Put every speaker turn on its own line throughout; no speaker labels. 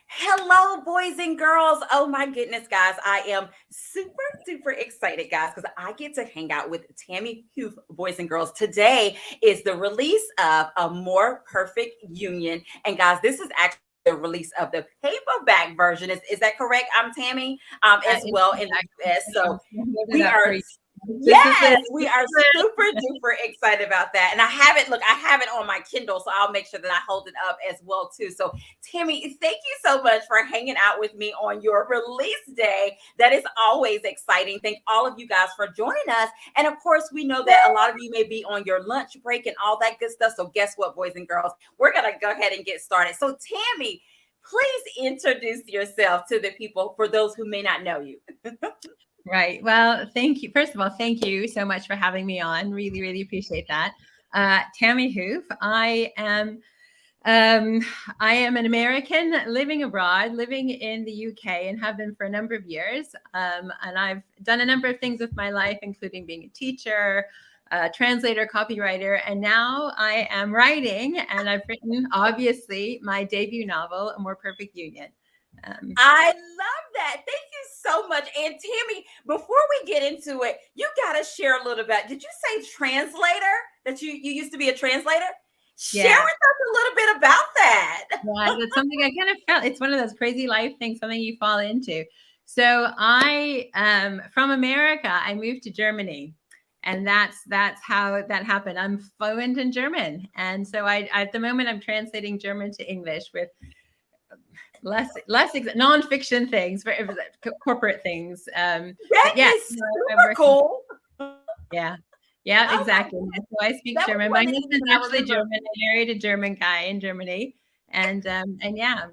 Hello, boys and girls. Oh my goodness, guys. I am super, super excited, guys, because I get to hang out with Tammye Huf, boys and girls. Today is the release of A More Perfect Union. And guys, this is actually the release of the paperback version. Is that correct? I'm Tammye, as
It's
well in the US.
exactly.
So
Hold it
we
up for
are
you. This is
yes,
it.
we
This
are
is it.
super duper excited about that. And I have it on my Kindle, so I'll make sure that I hold it up as well too. So Tammye, thank you so much for hanging out with me on your release day. That is always exciting. Thank all of you guys for joining us. And of course, we know that a lot of you may be on your lunch break and all that good stuff. So guess what, boys and girls? We're gonna go ahead and get started. So Tammye, please introduce yourself to the people for those who may not know you.
Right. Well, thank you. First of all, thank you so much for having me on. Really, really appreciate that. Tammye Huf. Um, I am an American living abroad, living in the UK, and have been for a number of years. And I've done a number of things with my life, including being a teacher, translator, copywriter, and now I am writing. And I've written, obviously, my debut novel, A More Perfect Union.
I love that. Thank you so much. And Tammye, before we get into it, you got to share a little bit. Did you say translator? That you used to be a translator? Share
Yeah.
with us a little bit about that.
Yeah, that's something I kind of felt. It's one of those crazy life things, something you fall into. So I, from America, I moved to Germany, and that's how that happened. I'm fluent in German, and so I at the moment I'm translating German to English with less nonfiction things for corporate things.
That
But yeah,
is
I'm
super
working.
cool.
Yeah, yeah,
Oh my
exactly.
goodness.
So I speak
That was
German.
one
My
of the things
husband's
that I
actually
remember.
German. I married a German guy in Germany, and yeah,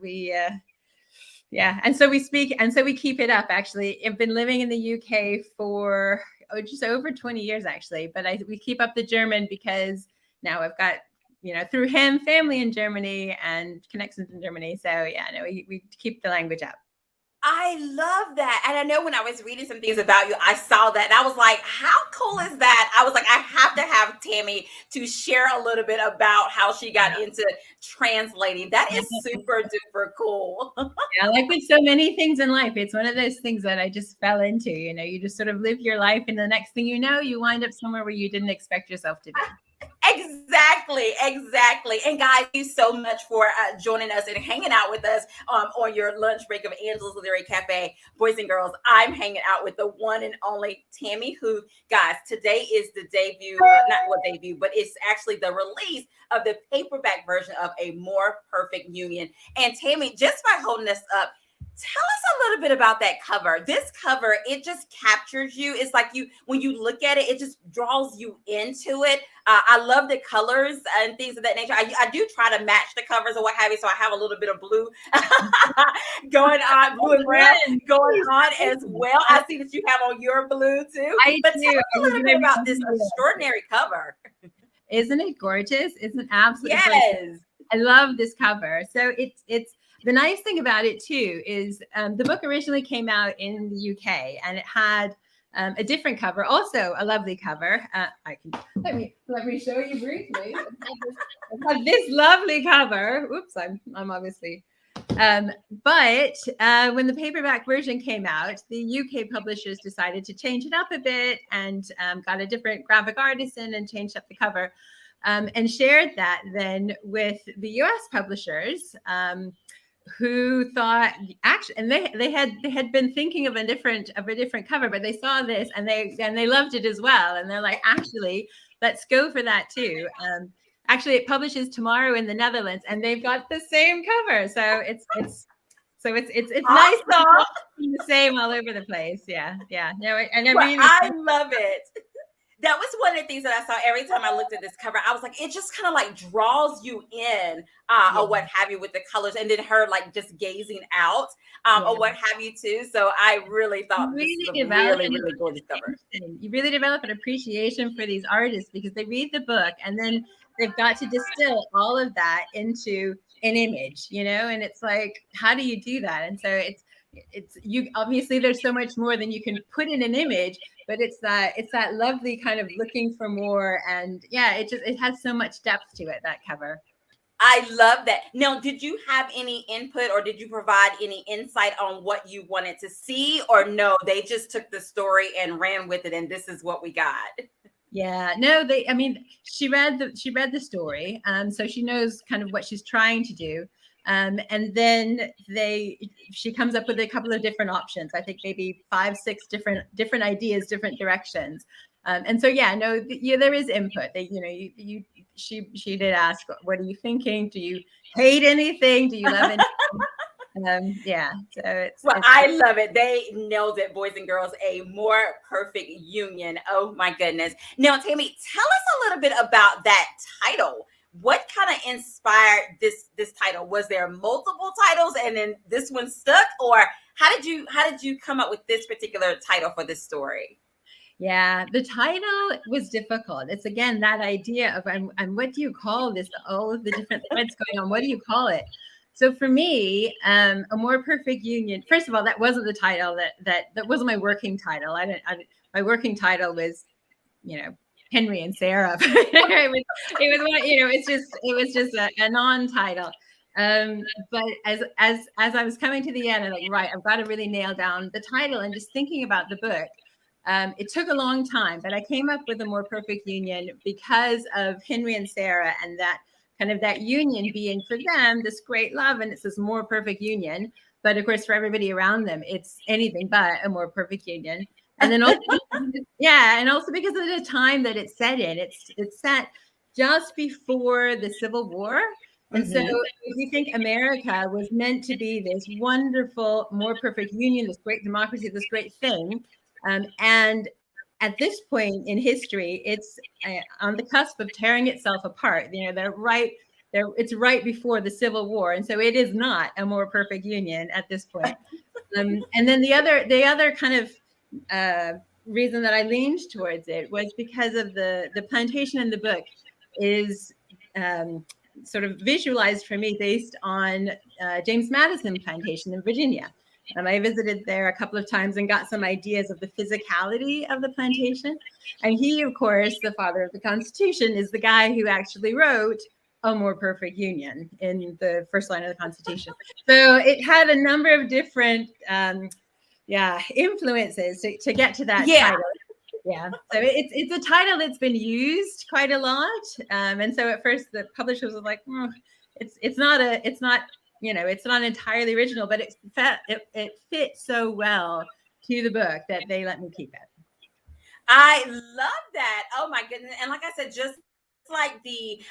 yeah, and so we speak, and so we keep it up. Actually, I've been living in the UK for just over 20 years, actually. But we keep up the German because now I've got through him family in Germany and connections in Germany. So yeah, no, we keep the language up.
I love that. And I know when I was reading some things about you, I saw that and I was like, how cool is that? I was like, I have to have Tammye to share a little bit about how she got into translating. That
Yeah.
is super duper cool.
Yeah, like with so many things in life, it's one of those things that I just fell into. You just sort of live your life, and the next thing you know, you wind up somewhere where you didn't expect yourself to be.
Exactly, exactly. And guys, thank you so much for joining us and hanging out with us on your lunch break of Angela's Literary Cafe. Boys and girls, I'm hanging out with the one and only Tammye Huf. Guys, today is the debut, not what debut, but it's actually the release of the paperback version of A More Perfect Union. And Tammye, just by holding this up, tell us a little bit about that cover. This cover, it just captures you. It's like when you look at it, it just draws you into it. I love the colors and things of that nature. I do try to match the covers or what have you. So I have a little bit of blue going on, blue and brown going on as well. I see that you have on your blue too.
I
But tell
do.
us
I
a
do
little bit
every
about
once
this
in a while.
extraordinary cover.
Isn't it gorgeous? Isn't absolutely gorgeous?
Yes.
I love this cover. So it's the nice thing about it too is the book originally came out in the UK and it had a different cover, also a lovely cover. I can let me show you briefly. I have this lovely cover. Oops, I'm obviously. Um, but when the paperback version came out, the UK publishers decided to change it up a bit and got a different graphic artist in and changed up the cover. And shared that then with the US publishers, who thought actually, and they had been thinking of a different cover, but they saw this and they loved it as well, and they're like, actually, let's go for that too. Actually, it publishes tomorrow in the Netherlands, and they've got the same cover, so it's nice
Awesome.
to see the same all over the place. Yeah, yeah. No, and I
Well,
really.
I love it. That was one of the things that I saw every time I looked at this cover. I was like, it just kind of like draws you in,
Yeah,
or what have you, with the colors, and then her like just gazing out,
yeah.
or what have you too. So I really
You
thought this is
really
a
develop
really,
an
really gorgeous cover.
appreciation. You really develop an appreciation for these artists because they read the book and then they've got to distill all of that into an image, and it's like, how do you do that? And so it's you obviously there's so much more than you can put in an image, but it's that lovely kind of looking for more, and yeah, it has so much depth to it, that cover.
I love that. Now, did you have any input or did you provide any insight on what you wanted to see, or no, they just took the story and ran with it and this is what we got?
Yeah, no, I mean, she read the story, so she knows kind of what she's trying to do. And then she comes up with a couple of different options. I think maybe 5, 6 different ideas, different directions. And so, yeah, no, there is input. She did ask, what are you thinking? Do you hate anything? Do you love anything? Yeah, so
Well, I love it. They nailed it, boys and girls. A more perfect union. Oh my goodness. Now, Tammye, tell us a little bit about that title. What kind of inspired this title? Was there multiple titles and then this one stuck, or how did you come up with this particular title for this story?
Yeah, the title was difficult. It's again that idea of and what do you call this? All of the different threads going on. What do you call it? So for me, a more perfect union. First of all, that wasn't the title. That wasn't my working title. My working title was, Henry and Sarah. It was just a non-title. But as I was coming to the end, I'm like, right, I've got to really nail down the title. And just thinking about the book, it took a long time, but I came up with a more perfect union because of Henry and Sarah, and that kind of that union being for them this great love, and it's this more perfect union. But of course, for everybody around them, it's anything but a more perfect union. And then also, yeah, and also because of the time that it's set in, it's set just before the Civil War. And so if you think America was meant to be this wonderful, more perfect union, this great democracy, this great thing, and at this point in history, it's on the cusp of tearing itself apart. They're right there. It's right before the Civil War, and so it is not a more perfect union at this point. And then the other kind of reason that I leaned towards it was because of the plantation in the book is sort of visualized for me based on James Madison plantation in Virginia. I visited there a couple of times and got some ideas of the physicality of the plantation. And he, of course, the father of the Constitution, is the guy who actually wrote a more perfect union in the first line of the Constitution. So it had a number of different influences to get to that title. Yeah, so it's a title that's been used quite a lot, and so at first the publishers were like, it's not entirely original, but it fits so well to the book that they let me keep it.
I love that. Oh my goodness! And like I said, just like the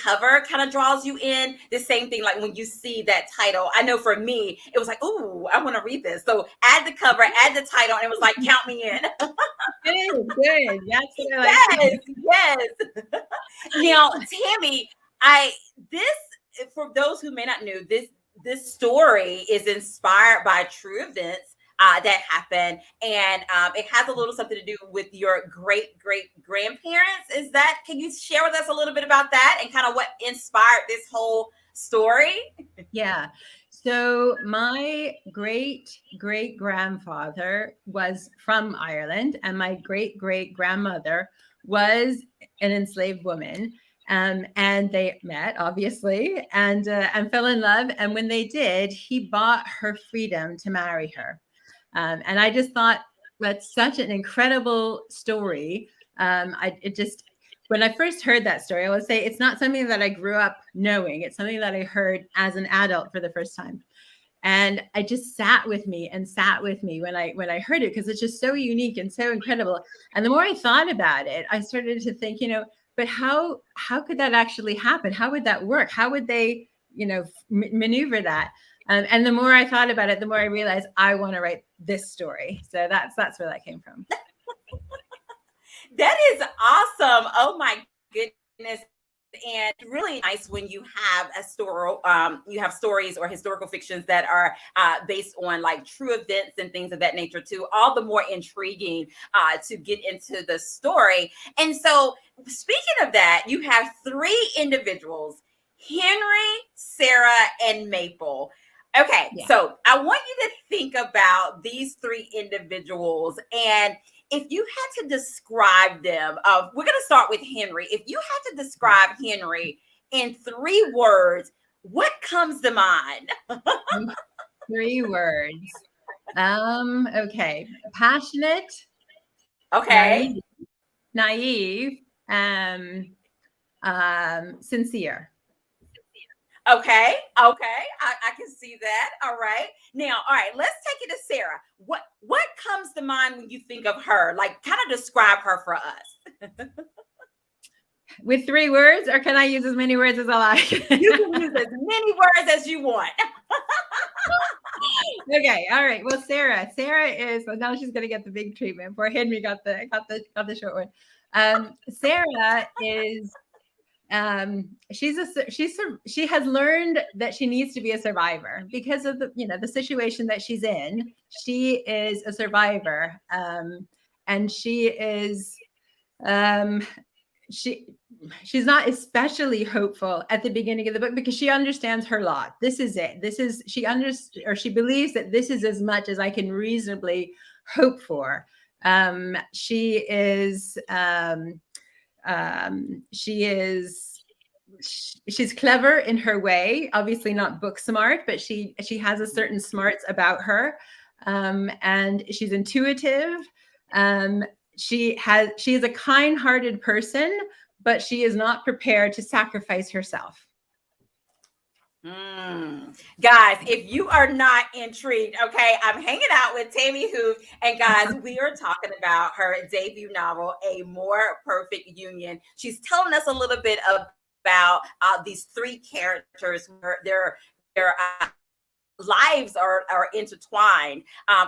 cover kind of draws you in. The same thing, like when you see that title. I know for me, it was like, ooh, I want to read this. So add the cover, add the title, and it was like, count me in.
Good. That's
yes. Now, Tammye, for those who may not know, this story is inspired by true events that happened, and it has a little something to do with your great grandparents. Can you share with us a little bit about that and kind of what inspired this whole story?
Yeah. So my great grandfather was from Ireland, and my great grandmother was an enslaved woman. And they met, obviously, and fell in love. And when they did, he bought her freedom to marry her. And I just thought that's such an incredible story. When I first heard that story, I would say it's not something that I grew up knowing. It's something that I heard as an adult for the first time. And it just sat with me when I heard it, because it's just so unique and so incredible. And the more I thought about it, I started to think, but how could that actually happen? How would that work? How would they, maneuver that? And the more I thought about it, the more I realized I want to write this story. So that's where that came from.
That is awesome. Oh my goodness. And really nice when you have a story, you have stories or historical fictions that are based on like true events and things of that nature too. All the more intriguing to get into the story. And so speaking of that, you have 3 individuals, Henry, Sarah, and Maple. Okay, yeah. So I want you to think about these 3 individuals, and if you had to describe them, we're going to start with Henry. If you had to describe Henry in 3 words, what comes to mind?
3 words. Okay. Passionate,
Okay.
naive, sincere.
Okay. I can see that. All right. Now, all right, let's take it to Sarah. What comes to mind when you think of her? Like, kind of describe her for us.
With 3 words, or can I use as many words as I like?
You can use as many words as you want.
Okay, all right. Well, Sarah is, well, now she's gonna get the big treatment. Poor Henry got the short one. Sarah is she has learned that she needs to be a survivor because of the situation that she's in. She is a survivor, and she is she's not especially hopeful at the beginning of the book because she understands her lot. This is it. She believes that this is as much as I can reasonably hope for. She's clever in her way, obviously not book smart, but she has a certain smarts about her, and she's intuitive. She is a kind-hearted person, but she is not prepared to sacrifice herself.
Guys, if you are not intrigued, okay, I'm hanging out with Tammye Huf, and guys, we are talking about her debut novel, A More Perfect Union. She's telling us a little bit about these 3 characters, their lives are intertwined,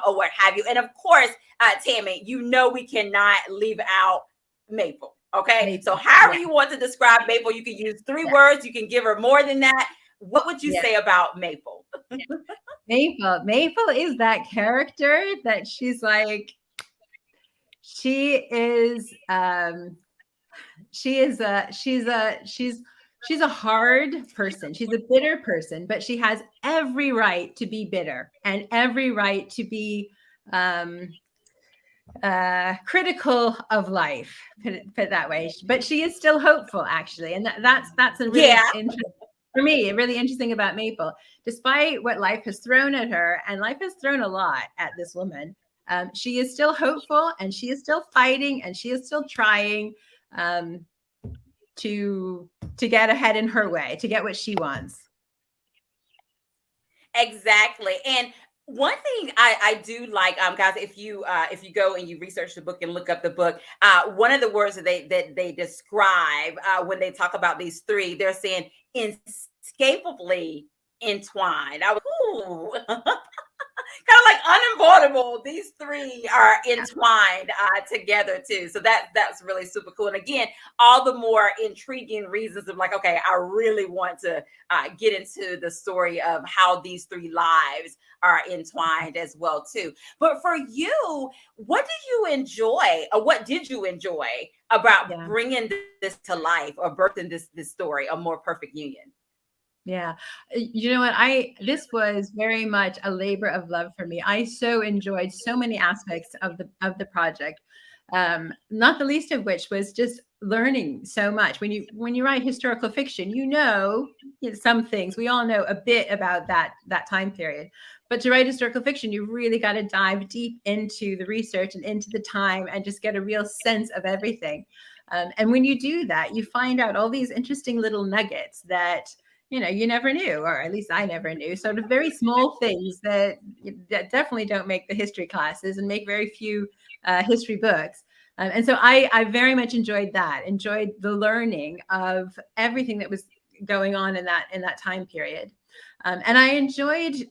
or what have you. And of course, Tammye, we cannot leave out Maple. Okay,
Maple.
So however you want to describe Maple, you can use 3 words. You can give her more than that. What would you say about Maple?
Maple is that character that she's like, she's a hard person. She's a bitter person, but she has every right to be bitter and every right to be critical of life, put it that way. But she is still hopeful, actually, and that's a really interesting. For me, really interesting about Maple, despite what life has thrown at her, and life has thrown a lot at this woman, she is still hopeful, and she is still fighting, and she is still trying to get ahead in her way, to get what she wants.
Exactly. And one thing I do like, guys, if you go and you research the book and look up the book, one of the words that they describe when they talk about these 3, they're saying inescapably entwined. I was, ooh. Kind of like unavoidable. These 3 are entwined together too. So that's really super cool. And again, all the more intriguing reasons of like, okay, I really want to get into the story of how these 3 lives are entwined as well too. But for you, what did you enjoy, or what did you enjoy about bringing this to life, or birthing this story, A More Perfect Union?
Yeah. You know what? This was very much a labor of love for me. I so enjoyed so many aspects of the project. Not the least of which was just learning so much. When you write historical fiction, some things. We all know a bit about that time period. But to write historical fiction, you really got to dive deep into the research and into the time and just get a real sense of everything. And when you do that, you find out all these interesting little nuggets that you never knew, or at least I never knew. Sort of very small things that definitely don't make the history classes and make very few history books. And so I very much enjoyed the learning of everything that was going on in that time period. And I enjoyed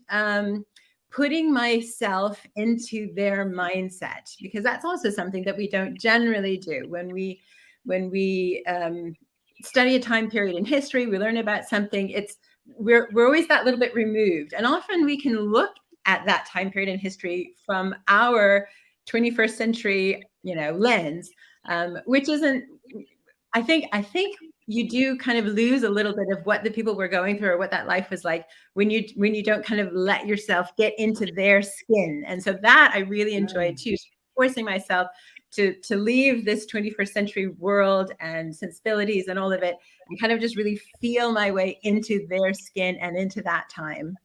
putting myself into their mindset, because that's also something that we don't generally do when we study a time period in history. We learn about something. We're always that little bit removed, and often we can look at that time period in history from our 21st century, lens, which isn't. I think you do kind of lose a little bit of what the people were going through, or what that life was like, when you don't kind of let yourself get into their skin. And so that I really enjoyed too, forcing myself to leave this 21st century world and sensibilities and all of it, and kind of just really feel my way into their skin and into that time.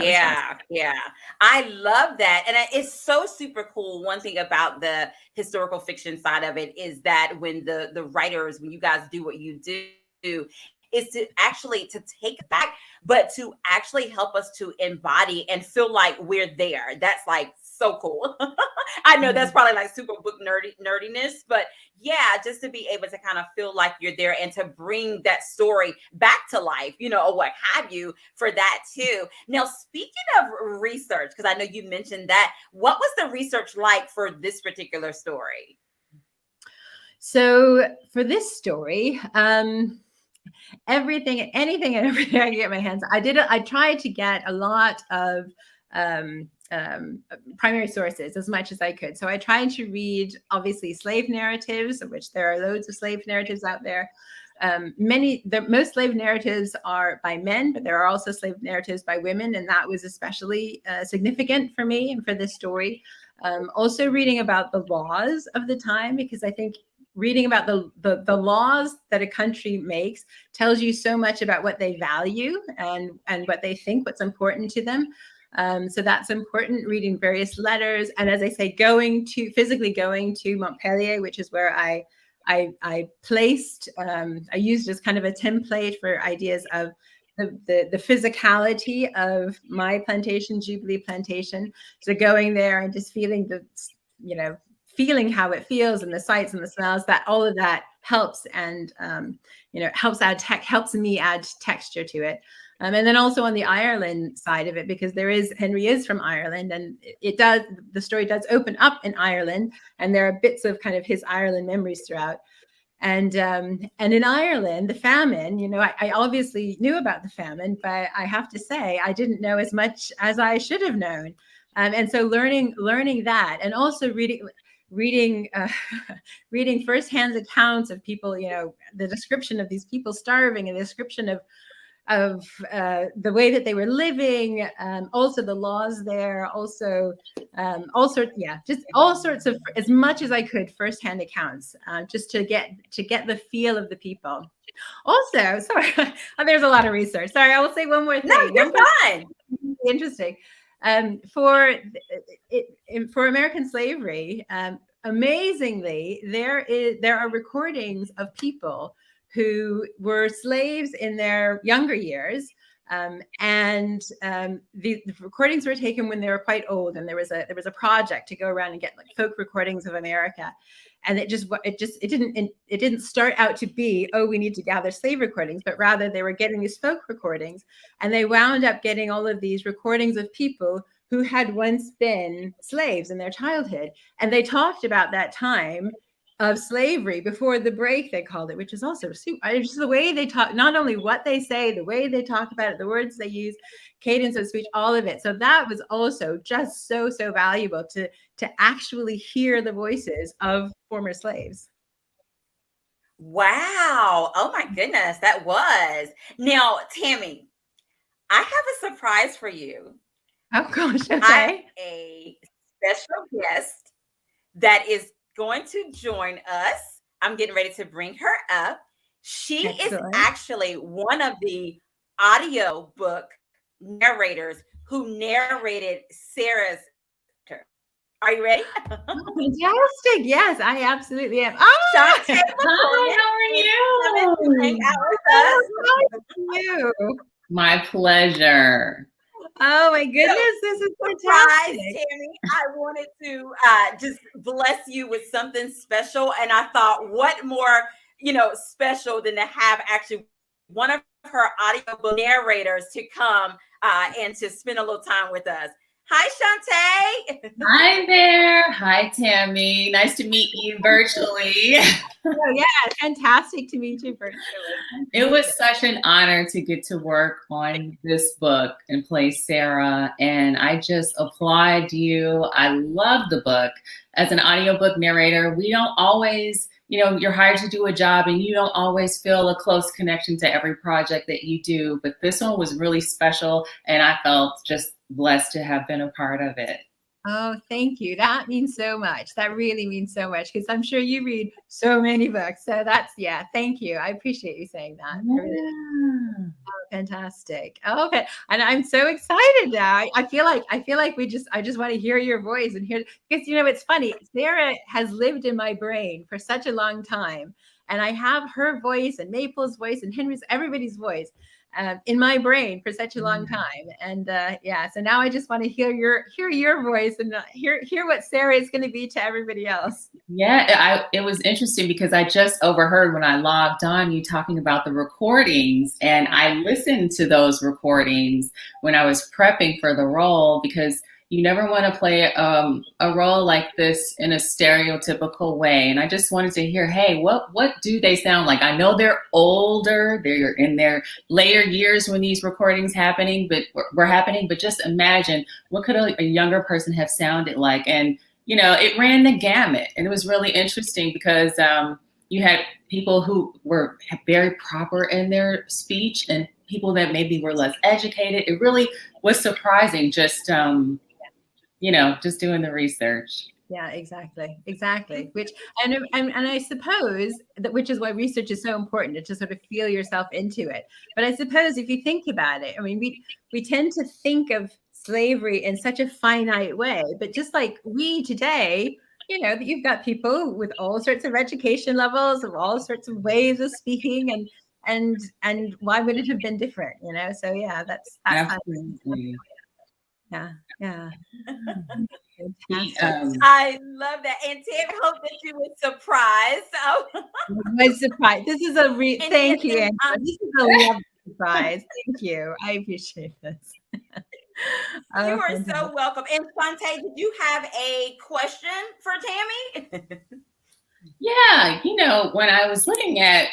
Yeah, yeah. I love that. And it's so super cool. One thing about the historical fiction side of it is that when the writers, when you guys do what you do, is to actually to take back, but to actually help us to embody and feel like we're there. That's like so cool. I know that's probably like super book nerdiness, but yeah, just to be able to kind of feel like you're there and to bring that story back to life, or what have you for that too. Now, speaking of research, because I know you mentioned that, what was the research like for this particular story?
So for this story, anything and everything I can get my hands on. I tried to get a lot of primary sources as much as I could. So I tried to read, obviously, slave narratives, of which there are loads of slave narratives out there. Most slave narratives are by men, but there are also slave narratives by women, and that was especially significant for me and for this story. Also reading about the laws of the time, because I think reading about the laws that a country makes tells you so much about what they value and what they think, what's important to them. So that's important, reading various letters. And as I say, physically going to Montpellier, which is where I placed, I used as kind of a template for ideas of the physicality of my plantation, Jubilee Plantation. So going there and just feeling feeling how it feels and the sights and the smells, that all of that helps and helps me add texture to it. And then also on the Ireland side of it, because Henry is from Ireland, and the story does open up in Ireland, and there are bits of kind of his Ireland memories throughout. And in Ireland, the famine, I obviously knew about the famine, but I have to say I didn't know as much as I should have known. And so learning that, and also reading firsthand accounts of people, the description of these people starving, and the description of the way that they were living, also the laws there, also all sorts of, as much as I could, firsthand accounts, just to get the feel of the people. Also, sorry, there's a lot of research. Sorry, I will say one more thing.
No, you're fine.
Interesting. For American slavery, amazingly, there are recordings of people who were slaves in their younger years, and the recordings were taken when they were quite old, and there was a project to go around and get like folk recordings of America, and it didn't start out to be, oh, we need to gather slave recordings, but rather they were getting these folk recordings, and they wound up getting all of these recordings of people who had once been slaves in their childhood, and they talked about that time of slavery before the break, they called it, which is also super. Just the way they talk, not only what they say, the way they talk about it, the words they use, cadence of speech, all of it. So that was also just so valuable to actually hear the voices of former slaves.
Wow. Oh my goodness, that was. Now, Tammye, I have a surprise for you.
Oh gosh, okay.
I have a special guest that is going to join us. I'm getting ready to bring her up. She is actually one of the audiobook narrators who narrated Sarah's. Are you ready?
Fantastic. Yes, I absolutely am.
Shantae
Hi, how are you?
Hang out with us.
You.
My pleasure.
Oh my goodness, this is fantastic.
Tammye, I wanted to just bless you with something special, and I thought, what more, special than to have actually one of her audiobook narrators to come and to spend a little time with us. Hi, Shantae.
Hi there. Hi, Tammye. Nice to meet you virtually.
Oh, yeah, fantastic to meet you virtually.
It was such an honor to get to work on this book and play Sarah, and I just applaud you. I love the book. As an audiobook narrator, we don't always, you're hired to do a job and you don't always feel a close connection to every project that you do, but this one was really special, and I felt just blessed to have been a part of it.
Oh, thank you. That means so much. That really means so much, because I'm sure you read so many books. So that's, yeah, thank you. I appreciate you saying that. I really,
Yeah.
fantastic. Oh, okay. And I'm so excited now. I feel like I just want to hear your voice and hear, because it's funny. Sarah has lived in my brain for such a long time. And I have her voice and Maple's voice and Henry's, everybody's voice in my brain for such a long time. And yeah, so now I just want to hear your voice and hear what Sarah is going to be to everybody else.
Yeah, it was interesting because I just overheard when I logged on you talking about the recordings, and I listened to those recordings when I was prepping for the role, because you never want to play a role like this in a stereotypical way. And I just wanted to hear, hey, what do they sound like? I know they're older, they're in their later years when these recordings were happening, but just imagine what could a younger person have sounded like. And it ran the gamut, and it was really interesting because you had people who were very proper in their speech and people that maybe were less educated. It really was surprising, just doing the research.
Yeah, exactly. Which and I suppose that, which is why research is so important, to sort of feel yourself into it. But I suppose if you think about it, I mean, we tend to think of slavery in such a finite way, but just like we today, you've got people with all sorts of education levels, of all sorts of ways of speaking, and why would it have been different? So yeah, that's
Absolutely.
yeah.
Fantastic.
I love that. And Ted, hope that you were surprised. Oh.
I was surprised. This is thank you,
and,
Angela. This is a lovely surprise. Thank you. I appreciate this.
You are
fantastic.
so welcome. And Shantae, did you have a question for Tammye?
Yeah, when I was looking at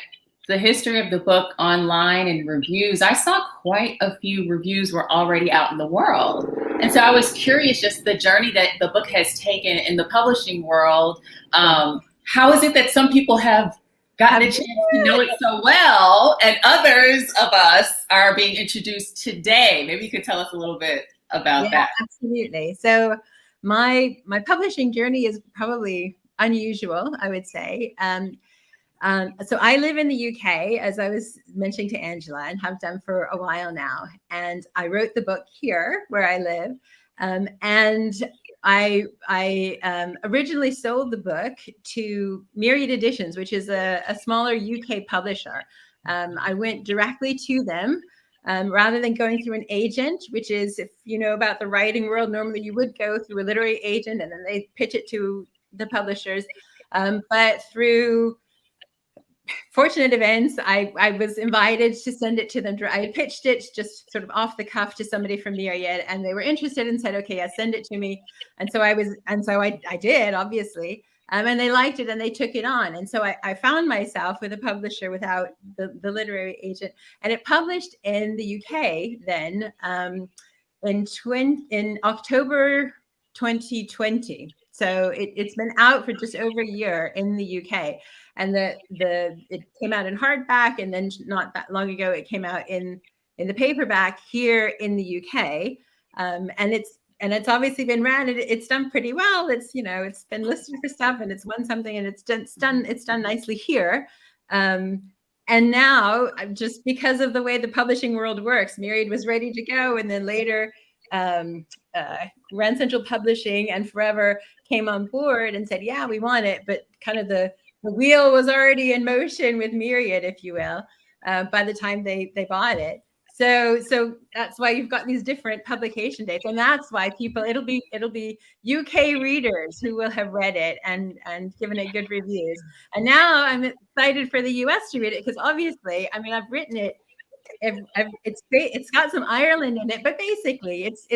the history of the book online and reviews, I saw quite a few reviews were already out in the world. And so I was curious, just the journey that the book has taken in the publishing world. How is it that some people have gotten a chance to know it so well, and others of us are being introduced today? Maybe you could tell us a little bit about that.
Absolutely. So my publishing journey is probably unusual, I would say. So I live in the UK, as I was mentioning to Angela, and have done for a while now. And I wrote the book here where I live. And I originally sold the book to Myriad Editions, which is a smaller UK publisher. I went directly to them rather than going through an agent, which is, if you know about the writing world, normally you would go through a literary agent and then they pitch it to the publishers. But through fortunate events, I was invited to send it to them. I pitched it just sort of off the cuff to somebody from Myriad, and they were interested and said, "Okay, yeah, send it to me." And so I did, obviously, and they liked it and they took it on. And so I found myself with a publisher without the literary agent, and it published in the UK then in October 2020. So it's been out for just over a year in the UK. And it came out in hardback, and then not that long ago it came out in the paperback here in the UK. And it's obviously been ran. It's done pretty well. It's been listed for stuff, and it's won something, and it's done nicely here. And now, just because of the way the publishing world works, Myriad was ready to go, and then later Grand Central Publishing and Forever came on board and said, "Yeah, we want it," but kind of the wheel was already in motion with Myriad, if you will, by the time they bought it. So that's why you've got these different publication dates, and that's why it'll be UK readers who will have read it and given it good reviews. And now I'm excited for the US to read it, because obviously, I mean, I've written it. It's got some Ireland in it, but basically it's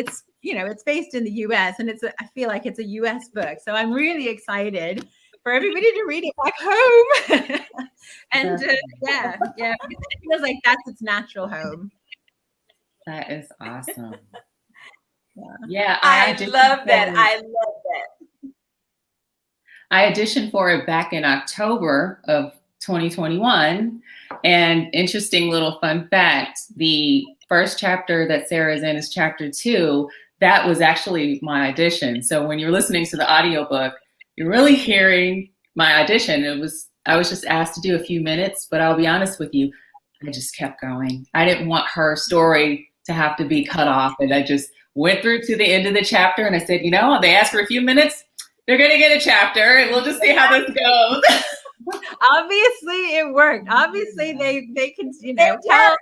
based in the US, and I feel like it's a US book. So I'm really excited for everybody to read it back home. And yeah, it feels like that's its natural home.
That is awesome. Yeah,
I love that. I love that.
I auditioned for it back in October of 2021. And interesting little fun fact, the first chapter that Sarah's in is chapter 2. that was actually my audition. So when you're listening to the audiobook, you're really hearing my audition. I was just asked to do a few minutes, but I'll be honest with you, I just kept going. I didn't want her story to have to be cut off. And I just went through to the end of the chapter and I said, you know, they asked for a few minutes, they're going to get a chapter and we'll just see how this goes.
Obviously it worked. Obviously they can, you know, tell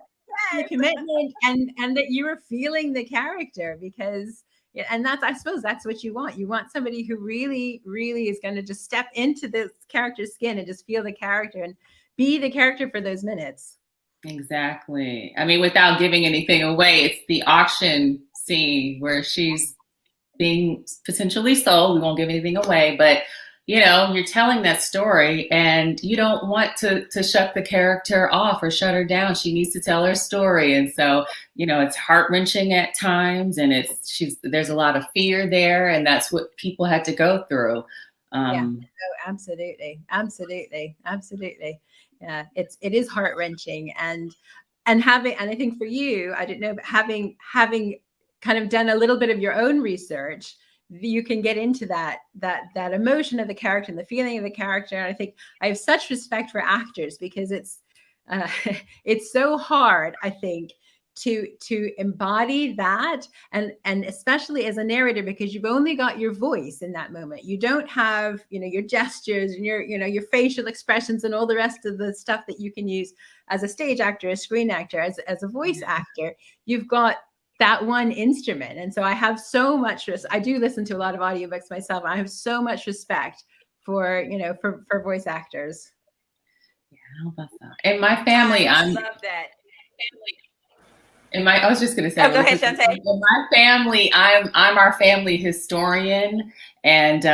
the commitment and that you were feeling the character, because and that's, I suppose that's what you want. You want somebody who really, really is going to just step into this character's skin and just feel the character and be the character for those minutes.
Exactly. I mean, without giving anything away, it's the auction scene where she's being potentially sold. We won't give anything away, but you know, you're telling that story and you don't want to shut the character off or shut her down. She needs to tell her story. And so, you know, it's heart-wrenching at times and there's a lot of fear there, and that's what people had to go through.
Absolutely. Yeah, it is heart-wrenching and I think for you, I don't know, but having kind of done a little bit of your own research, you can get into that emotion of the character and the feeling of the character. And I think I have such respect for actors, because it's so hard, I think, to embody that, and especially as a narrator, because you've only got your voice in that moment. You don't have, you know, your gestures and your facial expressions and all the rest of the stuff that you can use as a stage actor, a screen actor, as a voice actor. You've got that one instrument. And so I have so much, I do listen to a lot of audiobooks myself. I have so much respect for, you know, for voice actors.
Yeah, how about that? In my family,
I love that.
I was just going to say,
go ahead, Shantae.
In my family, I'm our family historian, and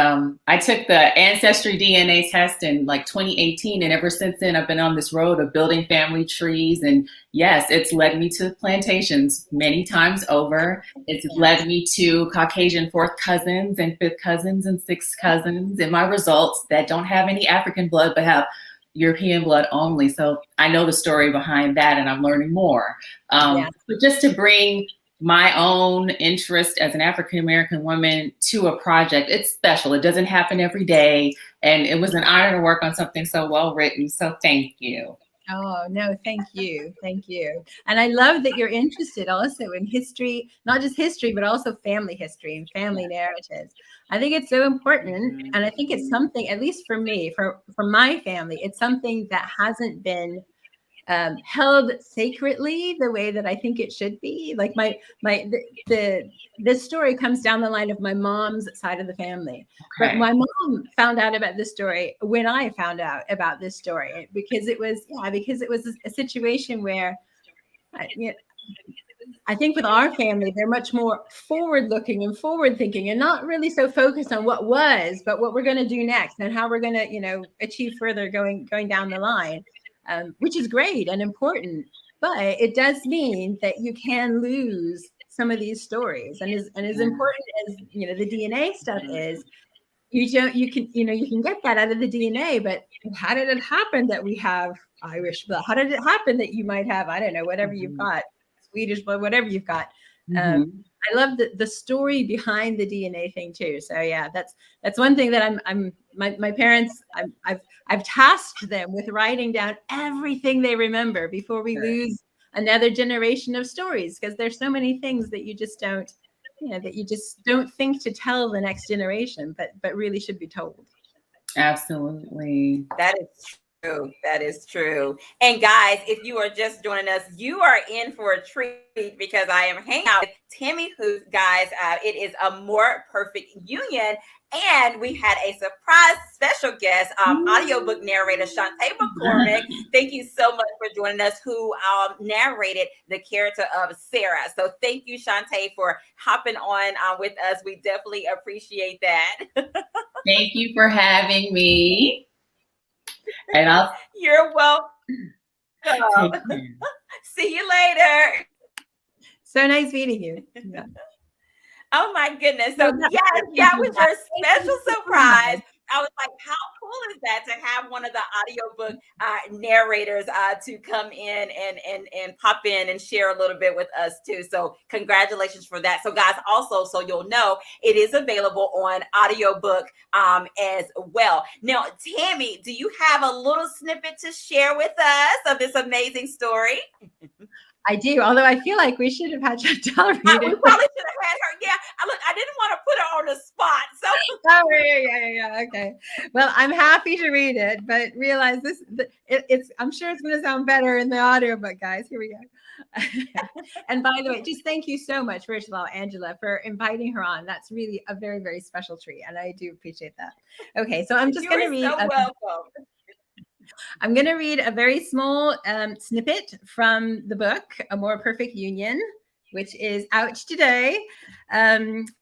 I took the Ancestry DNA test in like 2018, and ever since then, I've been on this road of building family trees. And yes, it's led me to plantations many times over. It's led me to Caucasian fourth cousins and fifth cousins and sixth cousins, and my results that don't have any African blood but have European blood only. So I know the story behind that, and I'm learning more. But just to bring my own interest as an African-American woman to a project, it's special. It doesn't happen every day. And it was an honor to work on something so well written. So thank you.
Oh, no, thank you. Thank you. And I love that you're interested also in history, not just history, but also family history and family narratives. I think it's so important. And I think it's something, at least for me, for my family, it's something that hasn't been held sacredly the way that I think it should be. Like this story comes down the line of my mom's side of the family. Okay. But my mom found out about this story when I found out about this story, because it was a situation where I think with our family, they're much more forward-looking and forward-thinking, and not really so focused on what was, but what we're going to do next and how we're going to, you know, achieve further going down the line, which is great and important. But it does mean that you can lose some of these stories, and as important as, you know, the DNA stuff is, you can get that out of the DNA, but how did it happen that we have Irish blood? How did it happen that you might have, I don't know, whatever you've got, Swedish blood, whatever you've got. I love the story behind the DNA thing too. So yeah, that's one thing that my parents, I've tasked them with writing down everything they remember before we lose another generation of stories, because there's so many things that you just don't, think to tell the next generation, but really should be told.
Absolutely.
That is true. That is true. And guys, if you are just joining us, you are in for a treat, because I am hanging out with Tammye Huf, guys. It is a more perfect union. And we had a surprise special guest, audiobook narrator Shantae Mccormick. Thank you so much for joining us, who narrated the character of Sarah. So thank you, Shantae, for hopping on with us. We definitely appreciate that.
Thank you for having me. And
You're welcome. See you later.
So nice meeting you. Yeah.
Oh my goodness. So yes, that was your special surprise I was like, how cool is that to have one of the audiobook narrators to come in and pop in and share a little bit with us too. So congratulations for that. So guys, also, so you'll know, it is available on audiobook as well. Now, Tammye, do you have a little snippet to share with us of this amazing story?
I do, although I feel like we should have had Chantal read
We
it.
probably should have had her. Yeah, I didn't want to put her on the spot. So
Oh, yeah. Okay. Well, I'm happy to read it, but realize it's. I'm sure it's going to sound better in the audiobook, guys. Here we go. And by the way, just thank you so much, first of all, Angela, for inviting her on. That's really a very, very special treat, and I do appreciate that. Okay, so I'm just going to read.
So welcome.
I'm going to read a very small snippet from the book, A More Perfect Union, which is out today.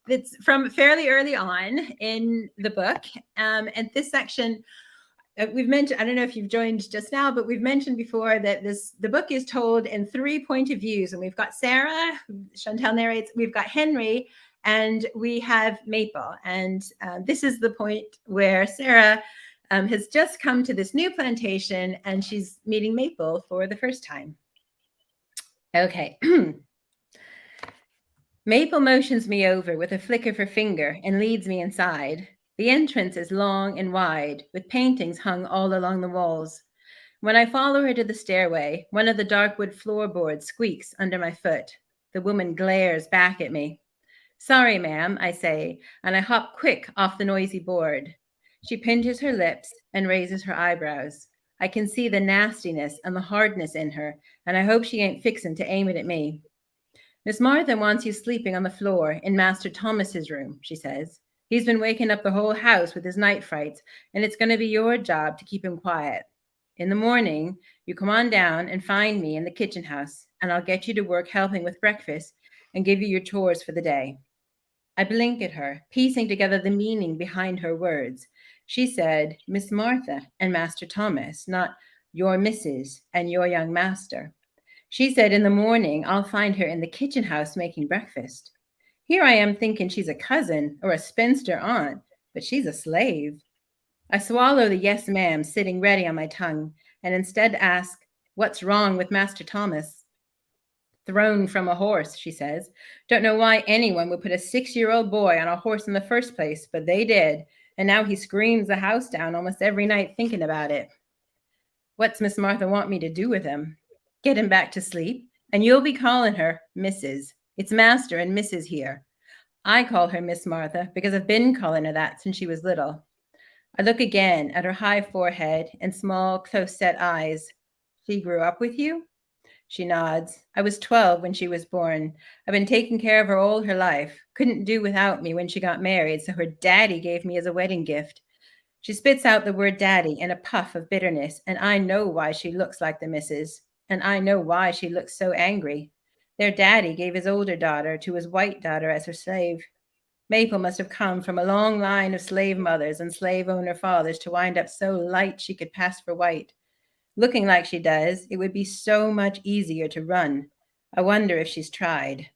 It's from fairly early on in the book. And this section, we've mentioned, I don't know if you've joined just now, but we've mentioned before that the book is told in 3 point of views. And we've got Sarah, Shantae narrates, we've got Henry, and we have Maple. And this is the point where Sarah has just come to this new plantation and she's meeting Maple for the first time. Okay. Maple motions me over with a flick of her finger and leads me inside. The entrance is long and wide, with paintings hung all along the walls. When I follow her to the stairway, one of the dark wood floorboards squeaks under my foot. The woman glares back at me. Sorry, ma'am, I say, and I hop quick off the noisy board. She pinches her lips and raises her eyebrows. I can see the nastiness and the hardness in her, and I hope she ain't fixin' to aim it at me. Miss Martha wants you sleeping on the floor in Master Thomas's room, she says. He's been waking up the whole house with his night frights, and it's going to be your job to keep him quiet. In the morning, you come on down and find me in the kitchen house, and I'll get you to work helping with breakfast and give you your chores for the day. I blink at her, piecing together the meaning behind her words. She said, Miss Martha and Master Thomas, not your Mrs. and your young master. She said in the morning, I'll find her in the kitchen house making breakfast. Here I am thinking she's a cousin or a spinster aunt, but she's a slave. I swallow the yes ma'am sitting ready on my tongue and instead ask, what's wrong with Master Thomas? Thrown from a horse, she says. Don't know why anyone would put a 6-year-old boy on a horse in the first place, but they did. And now he screams the house down almost every night thinking about it. What's Miss Martha want me to do with him? Get him back to sleep, and you'll be calling her Mrs. It's Master and Mrs. here. I call her Miss Martha because I've been calling her that since she was little. I look again at her high forehead and small, close-set eyes. She grew up with you? She nods. I was 12 when she was born. I've been taking care of her all her life. Couldn't do without me when she got married, so her daddy gave me as a wedding gift. She spits out the word daddy in a puff of bitterness, and I know why she looks like the missus, and I know why she looks so angry. Their daddy gave his older daughter to his white daughter as her slave. Maple must have come from a long line of slave mothers and slave owner fathers to wind up so light she could pass for white. Looking like she does, it would be so much easier to run. I wonder if she's tried.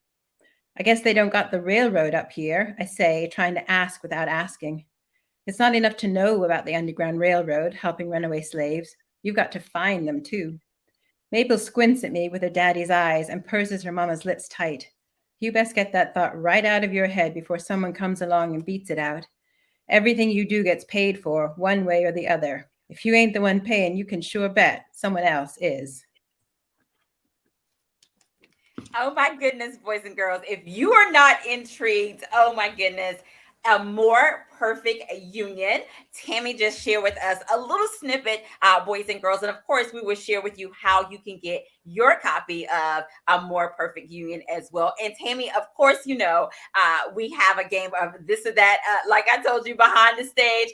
I guess they don't got the railroad up here, I say, trying to ask without asking. It's not enough to know about the Underground Railroad helping runaway slaves. You've got to find them, too. Maple squints at me with her daddy's eyes and purses her mama's lips tight. You best get that thought right out of your head before someone comes along and beats it out. Everything you do gets paid for, one way or the other. If you ain't the one paying, you can sure bet someone else is.
Oh my goodness, boys and girls. If you are not intrigued, oh my goodness, A More Perfect Union. Tammye just shared with us a little snippet, boys and girls. And of course, we will share with you how you can get your copy of A More Perfect Union as well. And Tammye, of course, you know, we have a game of this or that. Like I told you behind the stage,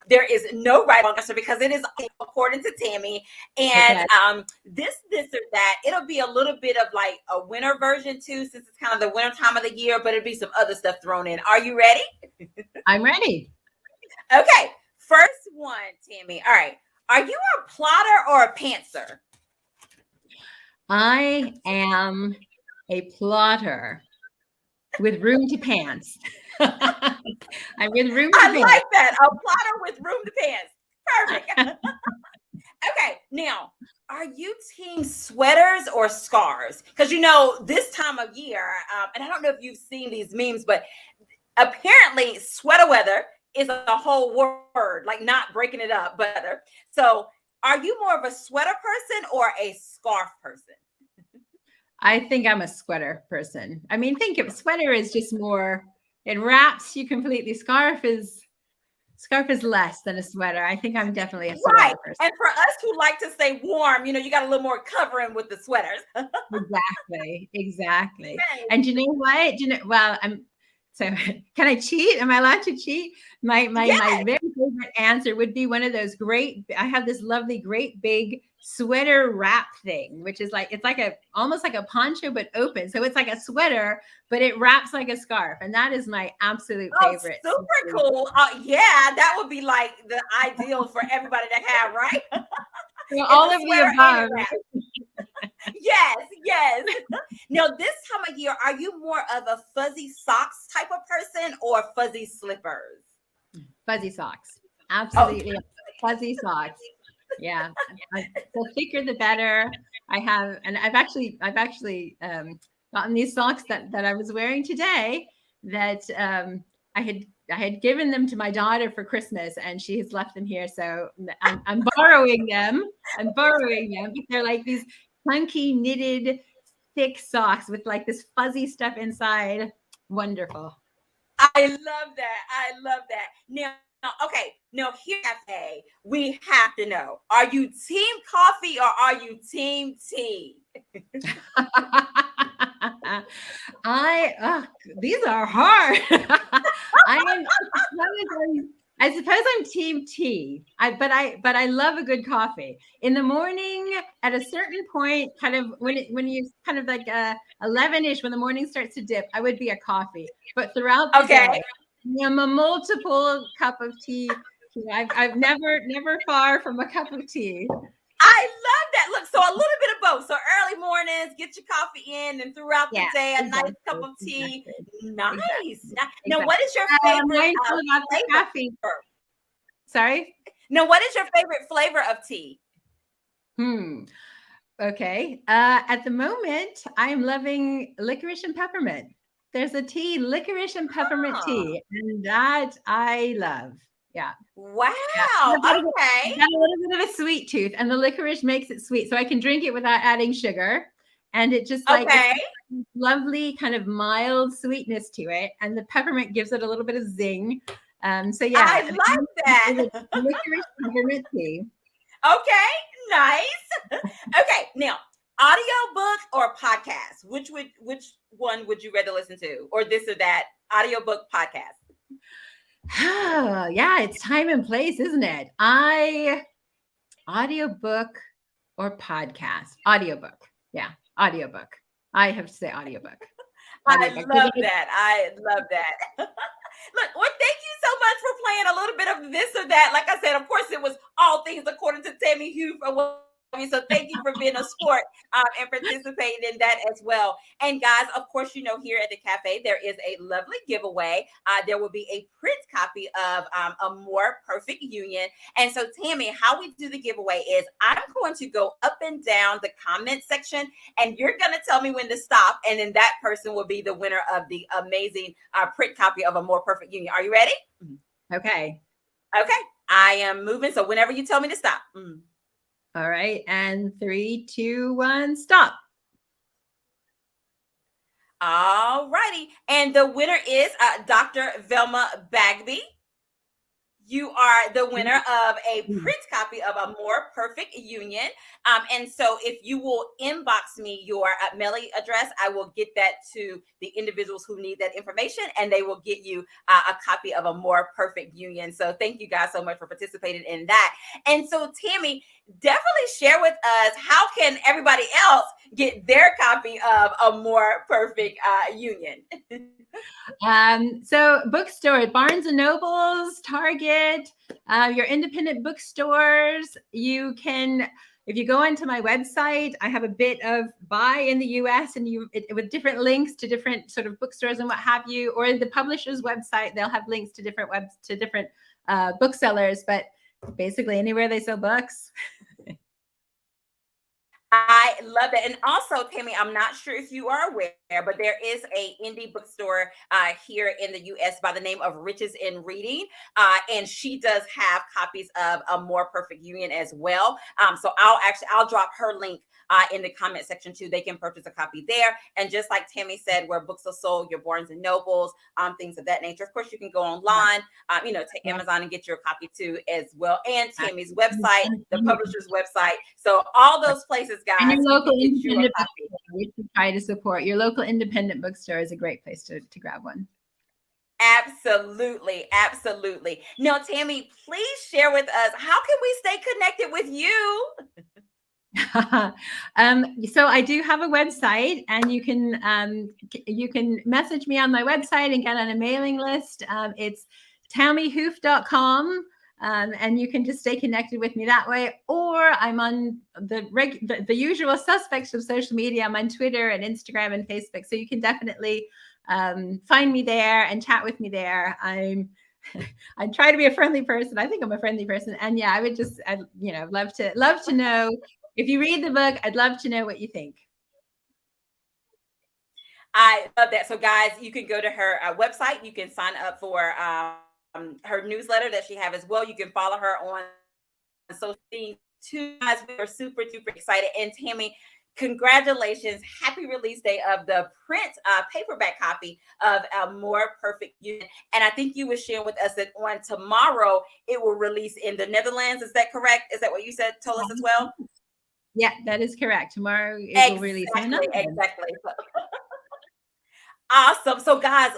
there is no right answer because it is according to Tammye. And okay. This or that, it'll be a little bit of like a winter version too, since it's kind of the winter time of the year, but it'll be some other stuff thrown in. Are you ready?
I'm ready.
Okay. First one, Tammye. All right. Are you a plotter or a pantser?
I am a plotter. with room to pants. I'm with room to
I
pants.
like that. A plotter with room to pants. Perfect. Okay, now, are you team sweaters or scarves? Because this time of year, and I don't know if you've seen these memes, but apparently sweater weather is a whole word, like not breaking it up, but so are you more of a sweater person or a scarf person?
I think I'm a sweater person. I mean, think of sweater is just more, it wraps you completely. Scarf is less than a sweater. I think I'm definitely a sweater
Right.
person.
And for us who like to stay warm, you got a little more covering with the sweaters.
Exactly.
Yes.
And you know what? Well, so can I cheat? Am I allowed to cheat? My
Yes.
very favorite answer would be one of those I have this lovely, great big sweater wrap thing, which is like, it's like almost like a poncho, but open. So it's like a sweater, but it wraps like a scarf. And that is my absolute favorite.
Super cool. Yeah, that would be like the ideal for everybody to have, right?
So all of the above.
Yes. Now, this time of year, are you more of a fuzzy socks type of person or fuzzy slippers?
Fuzzy socks. Absolutely. Fuzzy socks. Yeah. The thicker, the better. I've actually gotten these socks that I was wearing today that I had given them to my daughter for Christmas, and she has left them here. So I'm borrowing them. But they're like these funky knitted thick socks with like this fuzzy stuff inside. Wonderful.
I love that. Now, okay. Now, here at Cafe, we have to know: are you team coffee or are you team tea?
These are hard. I suppose I'm team tea. But I love a good coffee in the morning. At a certain point, kind of when you kind of like 11ish, when the morning starts to dip, I would be a coffee. But throughout the day, I'm a multiple cup of tea. I've never far from a cup of tea.
I love that. Look, so a little bit of both. So early mornings, get your coffee in, and throughout the day, a nice cup of tea.
Exactly.
Nice.
Exactly.
Now, what is your favorite
flavor? Sorry?
Now, what is your favorite flavor of tea?
Okay. At the moment, I am loving licorice and peppermint. There's a tea, licorice and peppermint tea, and that I love. Yeah.
Wow.
I've got
Okay.
a little bit of a sweet tooth, and the licorice makes it sweet, so I can drink it without adding sugar. And it just like it's lovely kind of mild sweetness to it, and the peppermint gives it a little bit of zing. So yeah,
I like that.
Licorice peppermint tea.
Okay, nice. Okay, now audiobook or podcast? Which one would you rather listen to, or this or that? Audiobook, podcast?
Yeah, it's time and place, isn't it? Audiobook or podcast? Audiobook. Yeah, audiobook. I have to say audiobook.
I love that. Look, well, thank you so much for playing a little bit of this or that. Like I said, of course, it was all things according to Tammye Huf. So thank you for being a sport and participating in that as well. And guys, of course, here at the cafe, there is a lovely giveaway. There will be a print copy of A More Perfect Union. And so, Tammye, how we do the giveaway is I'm going to go up and down the comment section, and you're going to tell me when to stop. And then that person will be the winner of the amazing print copy of A More Perfect Union. Are you ready?
Okay.
Okay. I am moving. So whenever you tell me to stop.
All right. And 3, 2, 1, stop.
All righty. And the winner is Dr. Velma Bagby. You are the winner of a print copy of A More Perfect Union. And so if you will inbox me your mailing address, I will get that to the individuals who need that information, and they will get you a copy of A More Perfect Union. So thank you guys so much for participating in that. And so, Tammye, definitely share with us, how can everybody else get their copy of A More Perfect Union?
So bookstore, Barnes and Nobles, Target, your independent bookstores. You can if you go onto my website, I have a bit of buy in the US and with different links to different sort of bookstores and what have you, or the publisher's website, they'll have links to different booksellers, but basically anywhere they sell books.
I love it. And also, Tammye, I'm not sure if you are aware, but there is a indie bookstore here in the US by the name of Riches in Reading. And she does have copies of A More Perfect Union as well. So I'll drop her link in the comment section too. They can purchase a copy there. And just like Tammye said, where books are sold, your Barnes and Nobles, things of that nature. Of course, you can go online, to Amazon and get your copy too as well. And Tammye's website, the publisher's website. So all those places, guys,
and your local
you can get you a
independent
copy.
bookstore, we should try to support your local independent bookstore. Is a great place to grab one.
Absolutely. Absolutely. Now, Tammye, please share with us, how can we stay connected with you?
So I do have a website, and you can message me on my website and get on a mailing list. It's TammyeHuf.com. And you can just stay connected with me that way. Or I'm on the usual suspects of social media. I'm on Twitter and Instagram and Facebook. So you can definitely find me there and chat with me there. I try to be a friendly person. I think I'm a friendly person. And yeah, I'd love to know. If you read the book, I'd love to know what you think.
I love that. So guys, you can go to her website. You can sign up for her newsletter that she have as well. You can follow her on social media too. Guys, we are super duper excited. And Tammye, congratulations. Happy release day of the print paperback copy of A More Perfect Union. And I think you were sharing with us that on tomorrow it will release in the Netherlands. Is that correct? Is that what you told us as well?
Yeah, that is correct. Tomorrow it will release in the Netherlands.
Exactly. Awesome. So guys,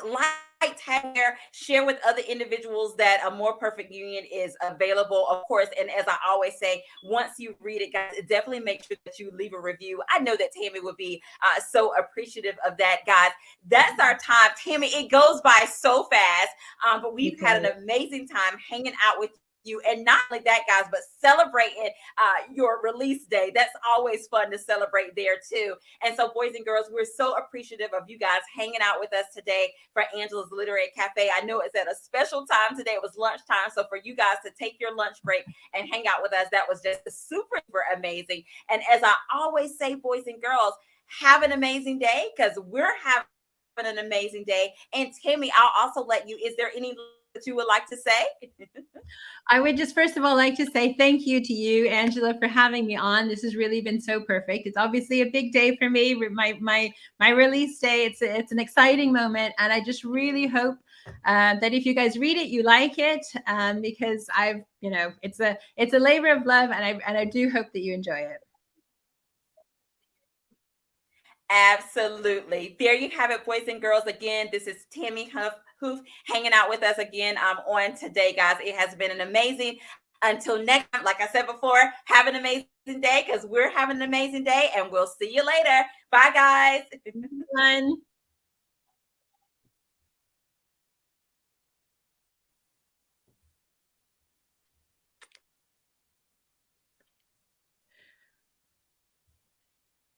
tag here, share with other individuals that A More Perfect Union is available, of course. And as I always say, once you read it, guys, definitely make sure that you leave a review. I know that Tammye would be so appreciative of that, guys. That's our time. Tammye, it goes by so fast, but we've had an amazing time hanging out with you. And not only that, guys, but celebrating your release day. That's always fun to celebrate there too. And so, boys and girls, we're so appreciative of you guys hanging out with us today for Angela's Literary Cafe. I know it's at a special time today. It was lunchtime. So for you guys to take your lunch break and hang out with us, that was just super, super amazing. And as I always say, boys and girls, have an amazing day, because we're having an amazing day. And Tammye, I'll also let you, is there any that you would like to say?
I would just first of all like to say thank you to you, Angela, for having me on. This has really been so perfect. It's obviously a big day for me, my release day. It's an exciting moment, and I just really hope that if you guys read it, you like it, because it's a labor of love, and I do hope that you enjoy it.
Absolutely. There you have it, boys and girls. Again, this is Tammye Huf hanging out with us again on today, guys. It has been an amazing. Until next time, like I said before, have an amazing day, because we're having an amazing day, and we'll see you later. Bye, guys.
Fun.